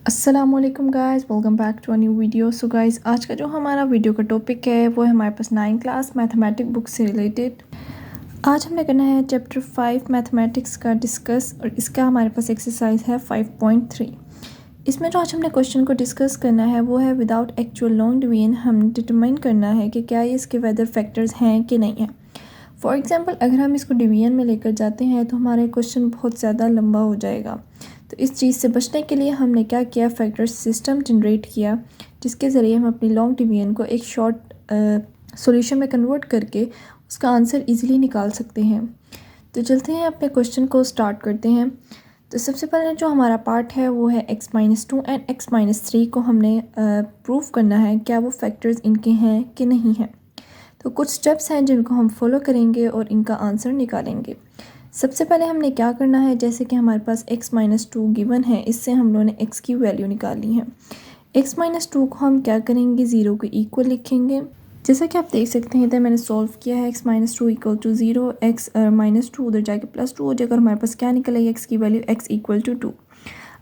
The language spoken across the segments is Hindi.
अस्सलामुअलैकुम guys, welcome back to a new video. So guys, आज का जो हमारा वीडियो का टॉपिक है वो है हमारे पास 9th क्लास मैथमेटिक्स बुक से रिलेटेड। आज हमने करना है चैप्टर 5 मैथमेटिक्स का डिस्कस और इसका हमारे पास एक्सरसाइज है 5.3। इसमें जो आज हमने क्वेश्चन को डिस्कस करना है वो है विदाउट एक्चुअल लॉन्ग डिवीजन हमने डिटरमाइन करना है कि क्या ये इसके वेदर फैक्टर्स हैं कि नहीं है। फॉर एग्ज़ाम्पल अगर हम इसको डिवीजन में लेकर जाते हैं तो हमारा क्वेश्चन बहुत ज़्यादा लंबा हो जाएगा। तो इस चीज़ से बचने के लिए हमने क्या किया, फैक्टर सिस्टम जनरेट किया जिसके ज़रिए हम अपनी लॉन्ग डिवीजन को एक शॉर्ट सॉल्यूशन में कन्वर्ट करके उसका आंसर इजीली निकाल सकते हैं। तो चलते हैं अपने क्वेश्चन को स्टार्ट करते हैं। तो सबसे पहले जो हमारा पार्ट है वो है x-2 एंड x-3 को हमने प्रूव करना है क्या वो फैक्टर्स इनके हैं कि नहीं हैं। तो कुछ स्टेप्स हैं जिनको हम फॉलो करेंगे और इनका आंसर निकालेंगे। सबसे पहले हमने क्या करना है, जैसे कि हमारे पास x-2 गिवन है, इससे हम लोगों ने x की वैल्यू निकाली है। x-2 को हम क्या करेंगे, 0 के इक्वल लिखेंगे। जैसा कि आप देख सकते हैं तो मैंने सॉल्व किया है x-2 इक्वल टू 0, x-2 उधर जाके +2 हो जाएगा और हमारे पास क्या निकलेगी, x की वैल्यू x इक्वल टू 2।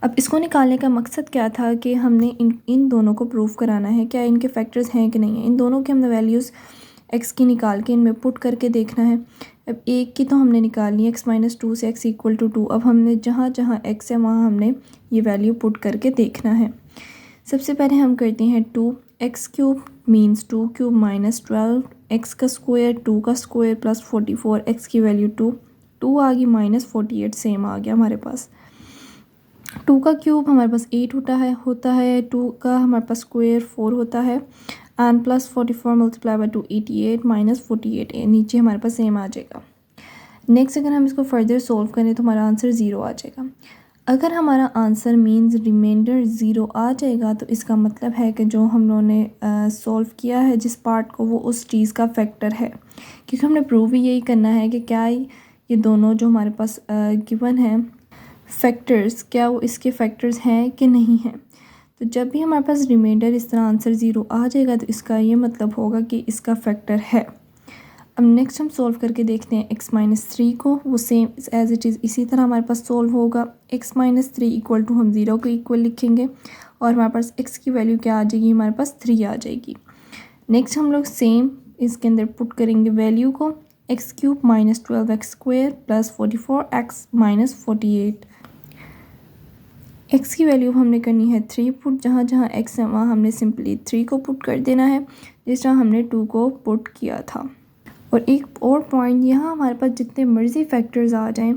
अब इसको निकालने का मकसद क्या था कि हमने इन दोनों को प्रूव कराना है क्या इनके फैक्टर्स हैं कि नहीं है। इन दोनों के हमने वैल्यूज़ x की निकाल के इनमें पुट करके देखना है। अब एक की तो हमने निकालनी है x-2 से x इक्वल टू 2। अब हमने जहाँ जहाँ x है वहाँ हमने ये वैल्यू पुट करके देखना है। सबसे पहले हम करते हैं 2, x³ means 2 cube minus 12, x का स्क्वायर 2 का स्क्वायर प्लस 44, x की वैल्यू 2 आ गई माइनस 48 सेम आ गया हमारे पास। 2 का क्यूब हमारे पास 8 होता है 2 का हमारे पास स्क्वायर 4 होता है and plus 44 multiply by 2 88 minus 48 नीचे हमारे पास सेम आ जाएगा। नेक्स्ट अगर हम इसको फर्दर सोल्व करें तो हमारा आंसर 0 आ जाएगा। अगर हमारा आंसर मीन्स रिमाइंडर 0 आ जाएगा तो इसका मतलब है कि जो हम लोगों ने सोल्व किया है जिस पार्ट को वो उस चीज़ का फैक्टर है, क्योंकि हमने प्रूव ही यही करना है कि क्या ये दोनों जो हमारे पास गिवन है फैक्टर्स क्या वो इसके फैक्टर्स हैं कि नहीं हैं। तो जब भी हमारे पास रिमाइंडर इस तरह आंसर 0 आ जाएगा तो इसका ये मतलब होगा कि इसका फैक्टर है। अब नेक्स्ट हम सोल्व करके देखते हैं x-3 को, वो सेम एज इट इज़ इसी तरह हमारे पास सोल्व होगा। x-3 इक्वल टू हम 0 को इक्वल लिखेंगे और हमारे पास x की वैल्यू क्या आ जाएगी, हमारे पास 3 आ जाएगी। नेक्स्ट हम लोग सेम इसके अंदर पुट करेंगे वैल्यू को, x³ minus 12x square plus 44x minus 48। x की वैल्यू हमने करनी है 3 पुट, जहाँ जहाँ x है वहाँ हमने सिंपली 3 को पुट कर देना है जिस तरह हमने 2 को पुट किया था। और एक और पॉइंट, यहाँ हमारे पास जितने मर्ज़ी फैक्टर्स आ जाएं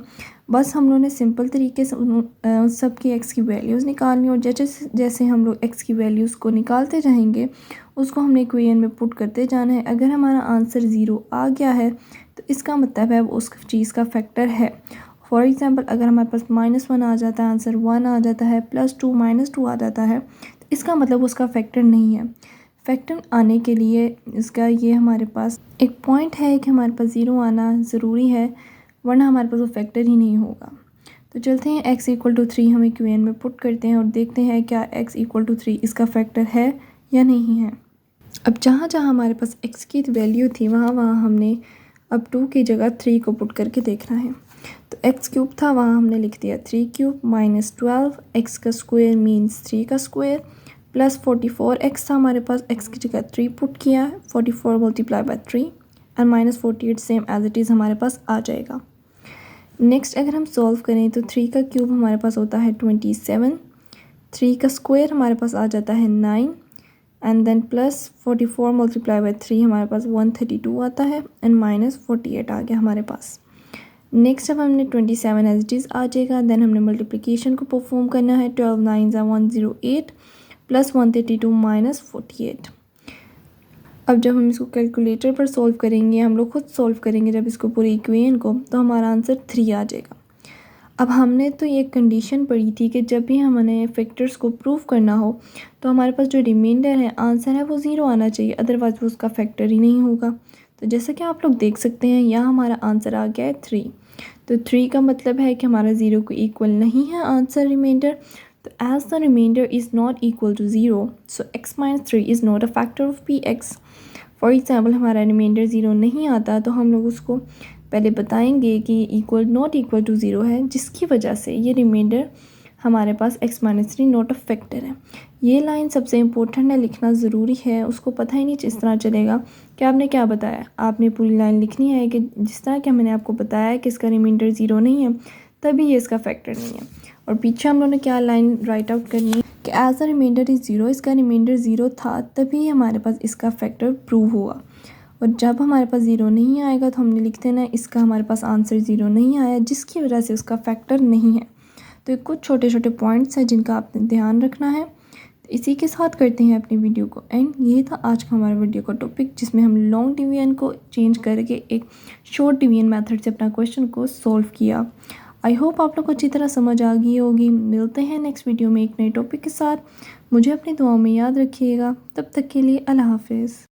बस हम लोगों ने सिंपल तरीके से उन सब की x की वैल्यूज़ निकालनी और जैसे जैसे हम लोग x की वैल्यूज़ को निकालते जाएंगे उसको हमने इक्वेशन में पुट करते जाना है। अगर हमारा आंसर 0 आ गया है तो इसका मतलब है वो उस चीज़ का फैक्टर है। फॉर एग्ज़ाम्पल अगर हमारे पास -1 आ जाता है, आंसर 1 आ जाता है, +2 -2 आ जाता है तो इसका मतलब उसका फैक्टर नहीं है। फैक्टर आने के लिए इसका ये हमारे पास एक पॉइंट है कि हमारे पास 0 आना ज़रूरी है, वरना हमारे पास वो फैक्टर ही नहीं होगा। तो चलते हैं x इक्वल टू 3 हम इक्वेशन में पुट करते हैं और देखते हैं क्या x इक्वल टू 3 इसका फैक्टर है या नहीं है। अब जहाँ जहाँ हमारे पास x की वैल्यू थी वहाँ वहाँ हमने अब 2 की जगह 3 को पुट करके देखना है। तो x³ था वहाँ हमने लिख दिया 3³ माइनस 12, x का स्क्वायर मीन्स 3 का स्क्वायर प्लस 44, x था हमारे पास, x की जगह 3 पुट किया है, 44 multiply by 3 and minus 48 same as it is हमारे पास आ जाएगा। नेक्स्ट अगर हम सॉल्व करें तो 3 का क्यूब हमारे पास होता है 27, 3 का स्क्वायर हमारे पास आ जाता है 9 and then plus 44 multiply by 3 हमारे पास 132 आता है एंड माइनस 48 आ गया हमारे पास। नेक्स्ट अब हमने 27 एज इट इज़ आ जाएगा। देन हमने मल्टीप्लिकेशन को परफॉर्म करना है, 12 9 108 प्लस 132 माइनस 48। अब जब हम इसको कैलकुलेटर पर सॉल्व करेंगे, हम लोग खुद सॉल्व करेंगे जब इसको पूरी इक्वेशन को, तो हमारा आंसर 3 आ जाएगा। अब हमने तो ये कंडीशन पढ़ी थी कि जब भी हमने फैक्टर्स को प्रूव करना हो तो हमारे पास जो रिमाइंडर है आंसर है वो 0 आना चाहिए, अदरवाइज़ वो उसका फैक्टर ही नहीं होगा। तो जैसा कि आप लोग देख सकते हैं यहाँ हमारा आंसर आ गया है 3। तो 3 का मतलब है कि हमारा 0 को इक्वल नहीं है आंसर रिमाइंडर। तो as the remainder is not equal to 0 so x-3 is not a factor of px। For example हमारा रिमाइंडर 0 नहीं आता तो हम लोग उसको पहले बताएंगे कि इक्वल नॉट इक्वल टू 0 है, जिसकी वजह से ये रिमाइंडर हमारे पास x minus 3 not a factor है। ये लाइन सबसे इम्पोर्टेंट है, लिखना ज़रूरी है। उसको पता ही नहीं जिस तरह चलेगा कि आपने क्या बताया। आपने पूरी लाइन लिखनी है कि जिस तरह कि मैंने आपको बताया कि इसका रिमाइंडर 0 नहीं है तभी ये इसका फैक्टर नहीं है। और पीछे हम लोगों ने क्या लाइन राइट आउट करनी है कि एज अ रिमाइंडर इज़ 0, इसका रिमाइंडर 0 था तभी हमारे पास इसका फैक्टर प्रूव हुआ। और जब हमारे पास 0 नहीं आएगा तो हमने लिख देना इसका हमारे पास आंसर 0 नहीं आया, जिसकी वजह से उसका फैक्टर नहीं है। तो ये कुछ छोटे छोटे पॉइंट्स हैं जिनका आपने ध्यान रखना है। तो इसी के साथ करते हैं अपनी वीडियो को एंड। ये था आज का हमारा वीडियो का टॉपिक, जिसमें हम लॉन्ग डिवीजन को चेंज करके एक शॉर्ट डिवीजन मेथड से अपना क्वेश्चन को सॉल्व किया। आई होप आप लोग को अच्छी तरह समझ आ गई होगी। मिलते हैं नेक्स्ट वीडियो में एक नए टॉपिक के साथ। मुझे अपनी दुआओं में याद रखिएगा। तब तक के लिए अल्लाह हाफिज़।